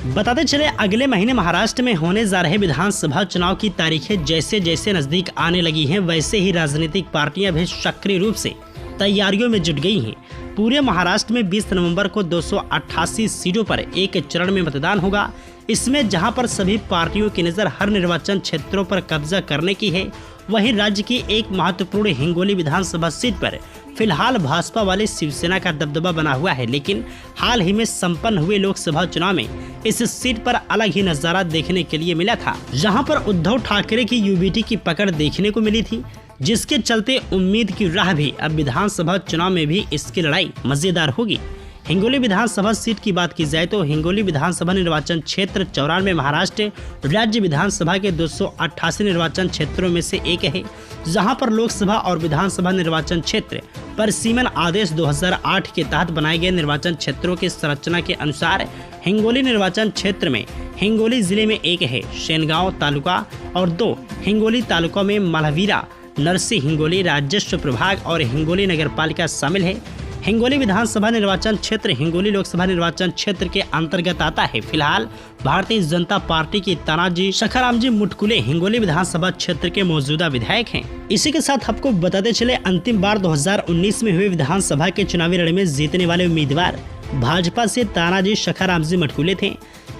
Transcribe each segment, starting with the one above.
बताते चले अगले महीने महाराष्ट्र में होने जा रहे विधानसभा चुनाव की तारीखें जैसे जैसे नजदीक आने लगी हैं, वैसे ही राजनीतिक पार्टियां भी सक्रिय रूप से तैयारियों में जुट गई हैं। पूरे महाराष्ट्र में 20 नवंबर को 288 सीटों पर एक चरण में मतदान होगा। इसमें जहां पर सभी पार्टियों की नज़र हर निर्वाचन क्षेत्रों पर कब्जा करने की है, वहीं राज्य की एक महत्वपूर्ण हिंगोली विधानसभा सीट पर फिलहाल भाजपा वाले शिवसेना का दबदबा बना हुआ है। लेकिन हाल ही में संपन्न हुए लोकसभा चुनाव में इस सीट पर अलग ही नजारा देखने के लिए मिला था, जहां पर उद्धव ठाकरे की यूबीटी की पकड़ देखने को मिली थी, जिसके चलते उम्मीद की राह भी अब विधानसभा चुनाव में भी इसकी लड़ाई मजेदार होगी। हिंगोली विधानसभा सीट की बात की जाए तो हिंगोली विधानसभा निर्वाचन क्षेत्र 94 महाराष्ट्र राज्य विधानसभा के 288 निर्वाचन क्षेत्रों में से एक है, जहां पर लोकसभा और विधानसभा निर्वाचन क्षेत्र परिसीमन आदेश 2008 के तहत बनाए गए निर्वाचन क्षेत्रों की संरचना के अनुसार हिंगोली निर्वाचन क्षेत्र में हिंगोली जिले में एक है शेनगांव तालुका और 2 हिंगोली तालुका में मलहवीरा, नरसी हिंगोली राजस्व प्रभाग और हिंगोली नगरपालिका शामिल है। हिंगोली विधानसभा निर्वाचन क्षेत्र हिंगोली लोकसभा निर्वाचन क्षेत्र के अंतर्गत आता है। फिलहाल भारतीय जनता पार्टी की तानाजी सखारामजी मुटकुले हिंगोली विधानसभा क्षेत्र के मौजूदा विधायक हैं। इसी के साथ आपको बताते चले अंतिम बार 2019 में हुए विधानसभा के चुनावी लड़ाई में जीतने वाले उम्मीदवार भाजपा से तानाजी सखारामजी मुटकुले थे,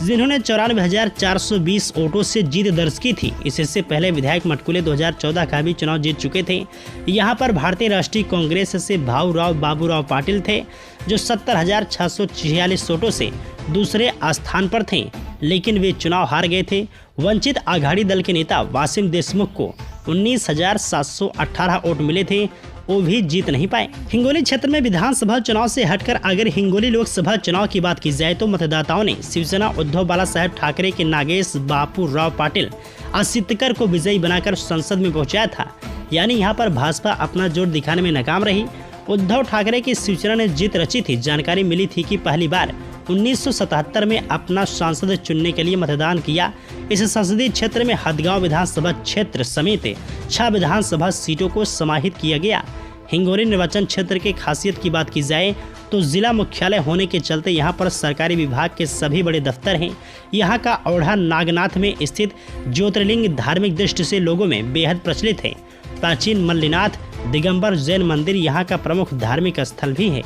जिन्होंने 94,420 वोटों से जीत दर्ज की थी। इससे पहले विधायक मटकुले 2014 का भी चुनाव जीत चुके थे। यहाँ पर भारतीय राष्ट्रीय कांग्रेस से भाऊराव बाबूराव पाटिल थे, जो 70,646 वोटों से दूसरे स्थान पर थे, लेकिन वे चुनाव हार गए थे। वंचित आघाड़ी दल के नेता वासिम देशमुख को 19,718 वोट मिले थे, वो भी जीत नहीं पाए। हिंगोली क्षेत्र में विधानसभा चुनाव से हटकर अगर हिंगोली लोकसभा चुनाव की बात की जाए तो मतदाताओं ने शिवसेना उद्धव बालासाहेब ठाकरे के नागेश बापूराव पाटिल असितकर को विजयी बनाकर संसद में पहुंचाया था। यानी यहां पर भाजपा अपना जोर दिखाने में नाकाम रही। उद्धव ठाकरे की शिवसेना ने जीत रची थी। जानकारी मिली थी कि पहली बार 1977 में अपना सांसद चुनने के लिए मतदान किया। इस संसदीय क्षेत्र में हदगांव विधानसभा क्षेत्र समेत 6 विधानसभा सीटों को समाहित किया गया। हिंगोली निर्वाचन क्षेत्र की खासियत की बात की जाए तो जिला मुख्यालय होने के चलते यहाँ पर सरकारी विभाग के सभी बड़े दफ्तर हैं। यहाँ का औढ़ा नागनाथ में स्थित ज्योतिर्लिंग धार्मिक दृष्टि से लोगों में बेहद प्रचलित है। प्राचीन मल्लिनाथ दिगंबर जैन मंदिर यहाँ का प्रमुख धार्मिक स्थल भी है।